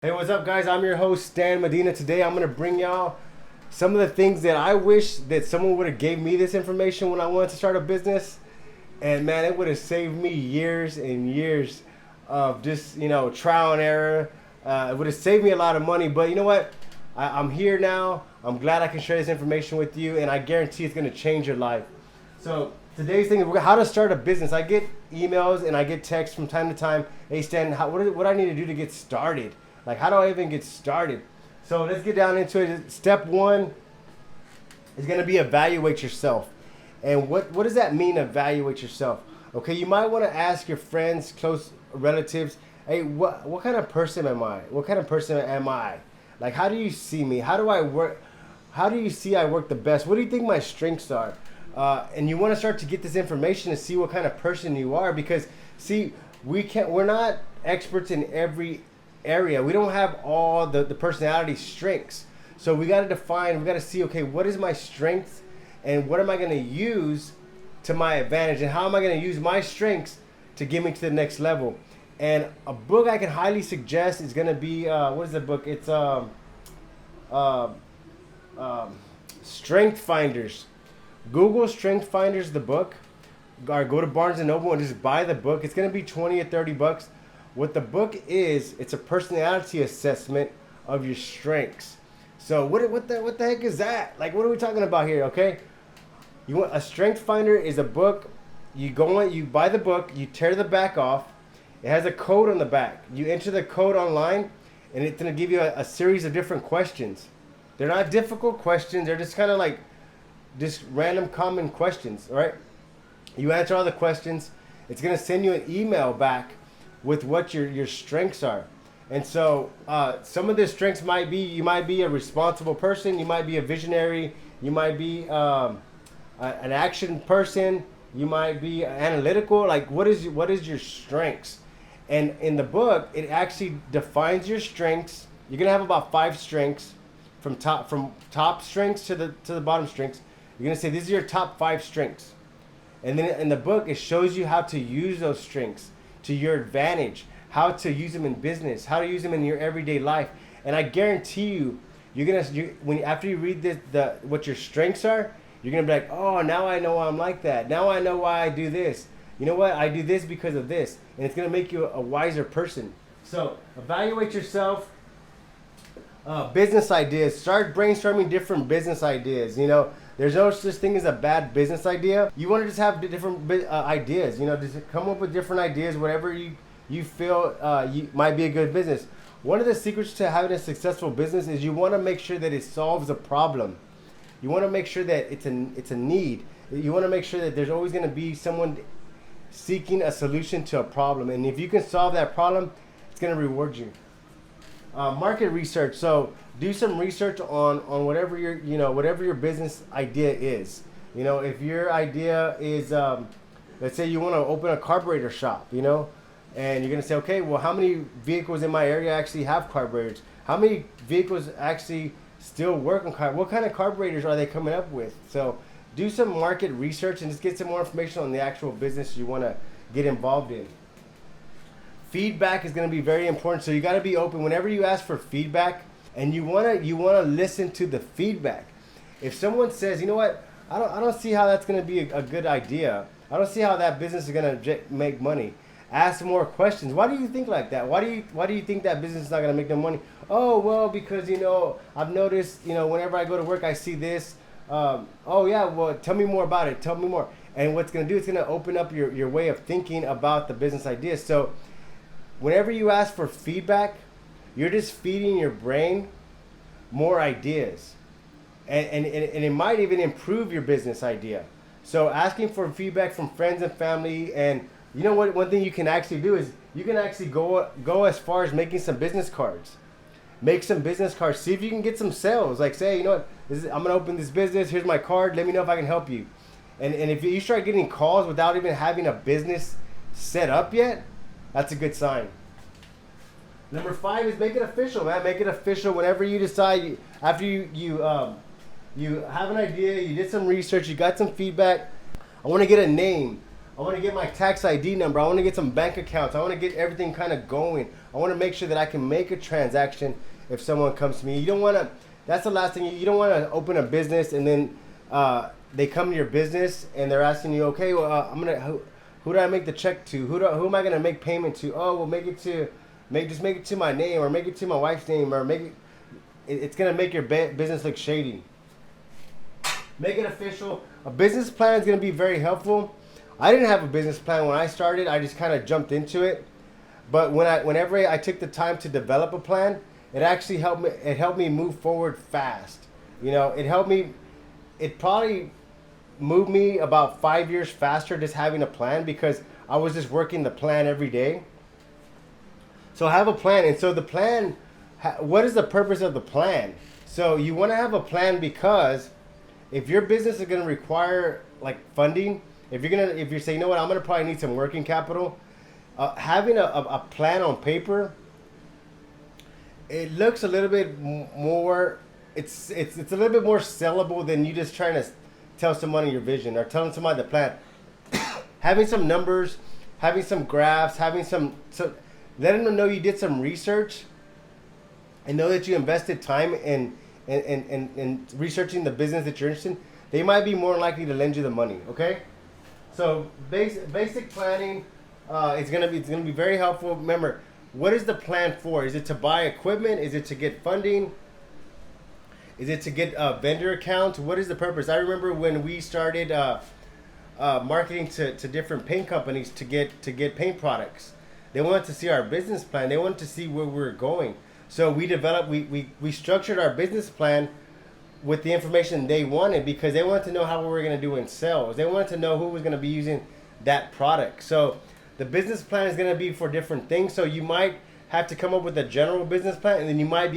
Hey, what's up, guys? I'm your host, Stan Medina. Today, I'm gonna bring y'all some of the things that I wish that someone would have gave me this information when I wanted to start a business. And man, it would have saved me years and years of just trial and error. It would have saved me a lot of money. But you know what? I'm here now. I'm glad I can share this information with you, and I guarantee it's gonna change your life. So today's thing is how to start a business. I get emails and I get texts from time to time. Hey, Stan, what do I need to do to get started? Like, how do I even get started? So let's get down into it. Step one is going to be evaluate yourself. And what does that mean, evaluate yourself? Okay, you might want to ask your friends, close relatives, hey, what kind of person am I? What kind of person am I? Like, how do you see me? How do I work? How do you see I work the best? What do you think my strengths are? And you want to start to get this information to see what kind of person you are, because see, we're not experts in every area. We don't have all the personality strengths. So we got to see, okay, what is my strength and what am I going to use to my advantage, and how am I going to use my strengths to get me to the next level? And a book I can highly suggest is going to be, what is the book? It's Strength Finders. Google Strength Finders, the book, or go to Barnes and Noble and just buy the book. It's going to be 20 or 30 bucks. What the book is, it's a personality assessment of your strengths. So what the heck is that? Like, what are we talking about here? Okay, you want a Strength Finder is a book. You buy the book, you tear the back off. It has a code on the back. You enter the code online, and it's gonna give you a series of different questions. They're not difficult questions. They're just kind of like just random common questions. All right. You answer all the questions. It's gonna send you an email back with what your strengths are. And so some of the strengths might be, you might be a responsible person, you might be a visionary, you might be an action person, you might be analytical. Like, what is your strengths? And in the book, it actually defines your strengths. You're gonna have about 5 strengths, from top strengths to the bottom strengths. You're gonna say these are your top 5 strengths. And then in the book, it shows you how to use those strengths to your advantage, how to use them in business, how to use them in your everyday life. And I guarantee after you read what your strengths are, you're gonna be like, oh, now I know why I'm like that. Now I know why I do this. You know what? I do this because of this, and it's gonna make you a wiser person. So evaluate yourself. Business ideas. Start brainstorming different business ideas. There's no such thing as a bad business idea. You want to just have different ideas. Just come up with different ideas, whatever you feel you might be a good business. One of the secrets to having a successful business is you want to make sure that it solves a problem. You want to make sure that it's a need. You want to make sure that there's always going to be someone seeking a solution to a problem. And if you can solve that problem, it's going to reward you. Market research. So do some research on whatever your business idea is. If your idea is, let's say you want to open a carburetor shop, and you're going to say, okay, well, how many vehicles in my area actually have carburetors? How many vehicles actually still work on carburetors? What kind of carburetors are they coming up with? So do some market research and just get some more information on the actual business you want to get involved in. Feedback is going to be very important. So you got to be open whenever you ask for feedback, and you want to listen to the feedback. If someone says, you know what, I don't see how that's going to be a good idea. I don't see how that business is going to make money. Ask more questions. Why do you think like that? Why do you think that business is not going to make no money? Oh, well, because I've noticed, whenever I go to work I see this. Oh yeah, well, tell me more about it. Tell me more. And what's going to do, it's going to open up your way of thinking about the business idea. So whenever you ask for feedback, you're just feeding your brain more ideas. And it might even improve your business idea. So asking for feedback from friends and family, and you know what, one thing you can actually do is you can actually go as far as making some business cards. Make some business cards. See if you can get some sales. Like, say, you know what, I'm going to open this business. Here's my card. Let me know if I can help you. And if you start getting calls without even having a business set up yet, that's a good sign. Number 5 is make it official, man. Make it official whenever you decide. After you have an idea, you did some research, you got some feedback. I want to get a name. I want to get my tax ID number. I want to get some bank accounts. I want to get everything kind of going. I want to make sure that I can make a transaction if someone comes to me. You don't want to, that's the last thing, you don't want to open a business and then they come to your business and they're asking you, okay, well, who do I make the check to? Who am I going to make payment to? Oh, well, just make it to my name, or make it to my wife's name, or it's going to make your business look shady. Make it official. A business plan is going to be very helpful. I didn't have a business plan when I started. I just kind of jumped into it. But whenever I took the time to develop a plan, it actually helped me. It helped me move forward fast. You know, it helped me. It probably moved me about 5 years faster just having a plan, because I was just working the plan every day. So I have a plan, and so the plan. What is the purpose of the plan? So you want to have a plan because if your business is going to require like funding, if you're saying, you know what, I'm going to probably need some working capital, having a plan on paper, it looks a little bit more, it's a little bit more sellable than you just trying to tell somebody your vision or telling somebody the plan. Having some numbers, having some graphs, letting them know you did some research and know that you invested time in researching the business that you're interested in, they might be more likely to lend you the money. Okay, so basic planning it's gonna be very helpful. Remember, what is the plan for? Is it to buy equipment? Is it to get funding? Is it to get vendor accounts? What is the purpose? I remember when we started marketing to different paint companies to get paint products. They wanted to see our business plan. They wanted to see where we were going. So we structured our business plan with the information they wanted, because they wanted to know how we were going to do in sales. They wanted to know who was going to be using that product. So the business plan is going to be for different things. So you might have to come up with a general business plan, and then you might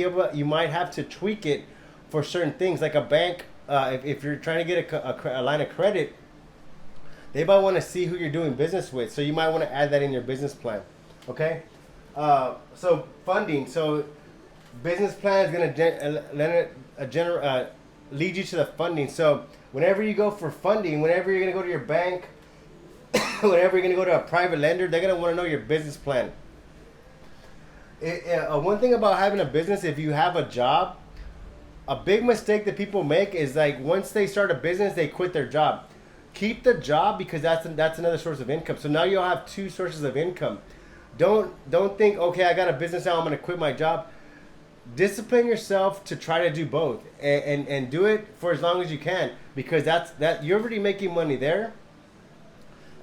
have to tweak it for certain things. Like a bank, if you're trying to get a line of credit, they might want to see who you're doing business with. So you might want to add that in your business plan. Okay. So funding. So business plan is going to lead you to the funding. So whenever you go for funding, whenever you're going to go to your bank, whenever you're going to go to a private lender, they're going to want to know your business plan. One thing about having a business, if you have a job, a big mistake that people make is like once they start a business, they quit their job. Keep the job, because that's another source of income. So now you'll have two sources of income. Don't think, okay, I got a business now, I'm going to quit my job. Discipline yourself to try to do both, and do it for as long as you can, because that you're already making money there.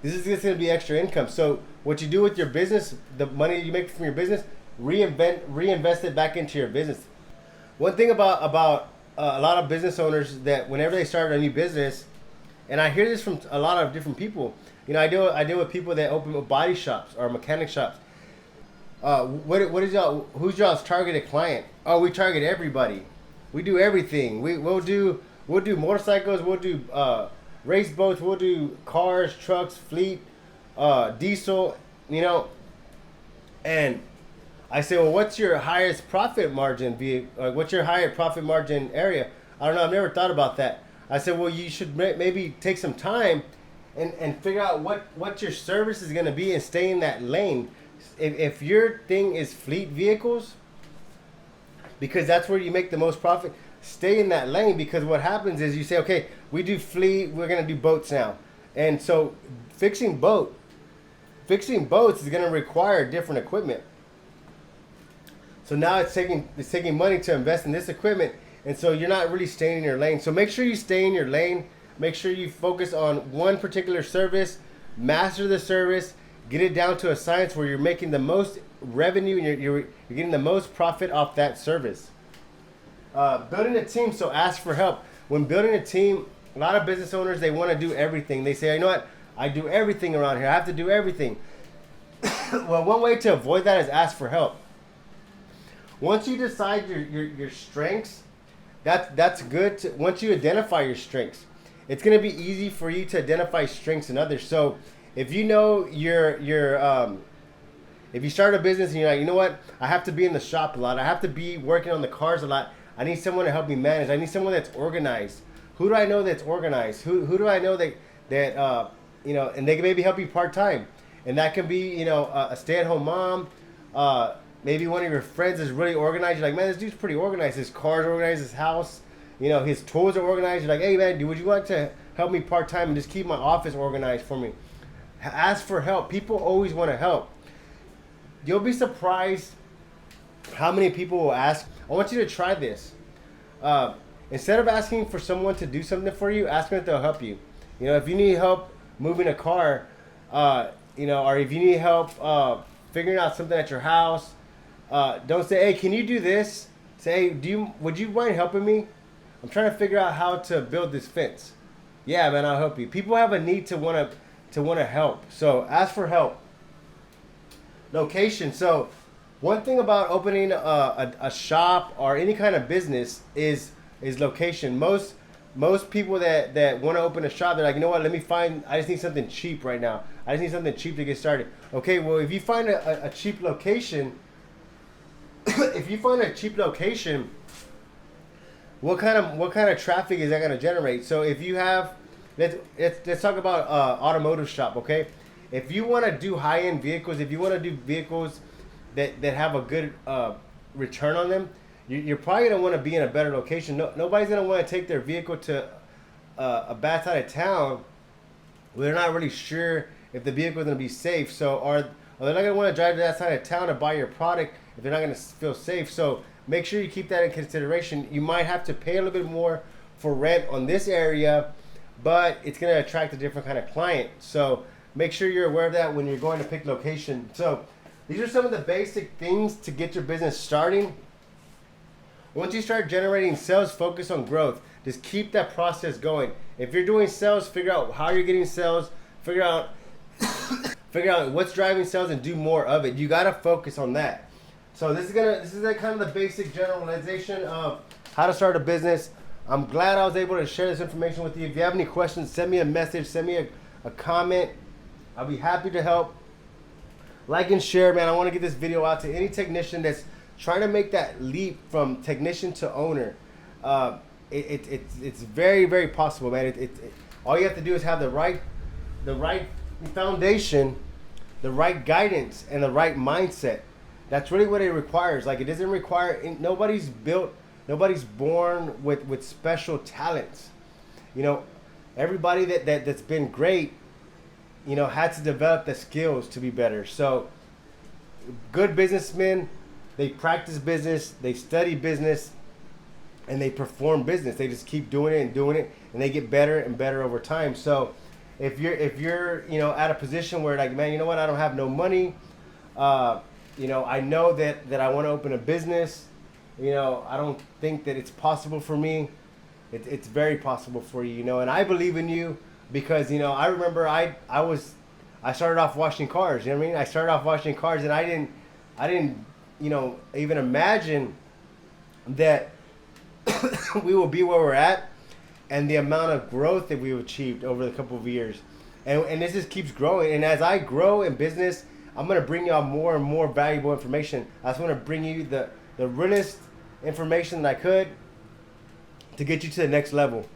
This is just going to be extra income. So what you do with your business, the money you make from your business, reinvest it back into your business. One thing about a lot of business owners, that whenever they start a new business, and I hear this from a lot of different people. You know, I deal with people that open body shops or mechanic shops. Who's y'all's targeted client? Oh, we target everybody. We do everything. We'll do motorcycles. We'll do race boats. We'll do cars, trucks, fleet, diesel. You know, and I say, well, what's your highest profit margin? What's your higher profit margin area? I don't know. I've never thought about that. I said, well, you should maybe take some time and figure out what your service is going to be and stay in that lane. If your thing is fleet vehicles, because that's where you make the most profit, stay in that lane, because what happens is you say, okay, we do fleet, we're going to do boats now. And so fixing boats is going to require different equipment. So now it's taking money to invest in this equipment, and so you're not really staying in your lane. So make sure you stay in your lane. Make sure you focus on one particular service, master the service, get it down to a science where you're making the most revenue and you're getting the most profit off that service. Building a team, so ask for help. When building a team, a lot of business owners, they want to do everything. They say, you know what, I do everything around here. I have to do everything. Well, one way to avoid that is ask for help. Once you decide your strengths, that's good. Once you identify your strengths, it's going to be easy for you to identify strengths in others. So if you know if you start a business and you're like, you know what, I have to be in the shop a lot. I have to be working on the cars a lot. I need someone to help me manage. I need someone that's organized. Who do I know that's organized? Who do I know that and they can maybe help you part time, and that can be, a stay at home mom. Maybe one of your friends is really organized. You're like, man, this dude's pretty organized. His car's organized, his house, his tools are organized. You're like, hey man, would you like to help me part time and just keep my office organized for me? Ask for help. People always want to help. You'll be surprised how many people will ask. I want you to try this. Instead of asking for someone to do something for you, ask them if they'll help you. If you need help moving a car, or if you need help figuring out something at your house, don't say, hey, can you do this? Say, hey, would you mind helping me? I'm trying to figure out how to build this fence. Yeah, man, I'll help you. People have a need to want to help. So ask for help. Location. So one thing about opening a shop or any kind of business is location. Most people that want to open a shop, they're like, you know what, I just need something cheap right now. I just need something cheap to get started. Okay, well, if you find a cheap location, what kind of traffic is that going to generate? So if you have, let's talk about automotive shop, okay? If you want to do high-end vehicles, if you want to do vehicles that have a good return on them, you're probably going to want to be in a better location. Nobody's going to want to take their vehicle to a bad side of town where they're not really sure if the vehicle is going to be safe. So, or they're not going to want to drive to that side of town to buy your product if they're not going to feel safe. So make sure you keep that in consideration. You might have to pay a little bit more for rent on this area, but it's going to attract a different kind of client. So make sure you're aware of that when you're going to pick location. So these are some of the basic things to get your business starting. Once you start generating sales, focus on growth. Just keep that process going. If you're doing sales, figure out how you're getting sales. Figure out what's driving sales and do more of it. You gotta focus on that. So this is kind of the basic generalization of how to start a business. I'm glad I was able to share this information with you. If you have any questions, send me a message, send me a comment. I'll be happy to help. Like and share, man. I want to get this video out to any technician that's trying to make that leap from technician to owner. It's very, very possible, man. All you have to do is have the right foundation, the right guidance, and the right mindset. That's really what it requires. Like, it doesn't require, nobody's born with special talents. Everybody that's been great, had to develop the skills to be better. So good businessmen, they practice business, they study business, and they perform business. They just keep doing it, and they get better and better over time. So if you're at a position where, like, man, you know what, I don't have no money, I know that I want to open a business, I don't think that it's possible for me. It's very possible for you, and I believe in you because, I remember I started off washing cars, I started off washing cars, and I didn't even imagine that we will be where we're at and the amount of growth that we've achieved over the couple of years. And this just keeps growing. And as I grow in business, I'm going to bring y'all more and more valuable information. I just want to bring you the realest information that I could to get you to the next level.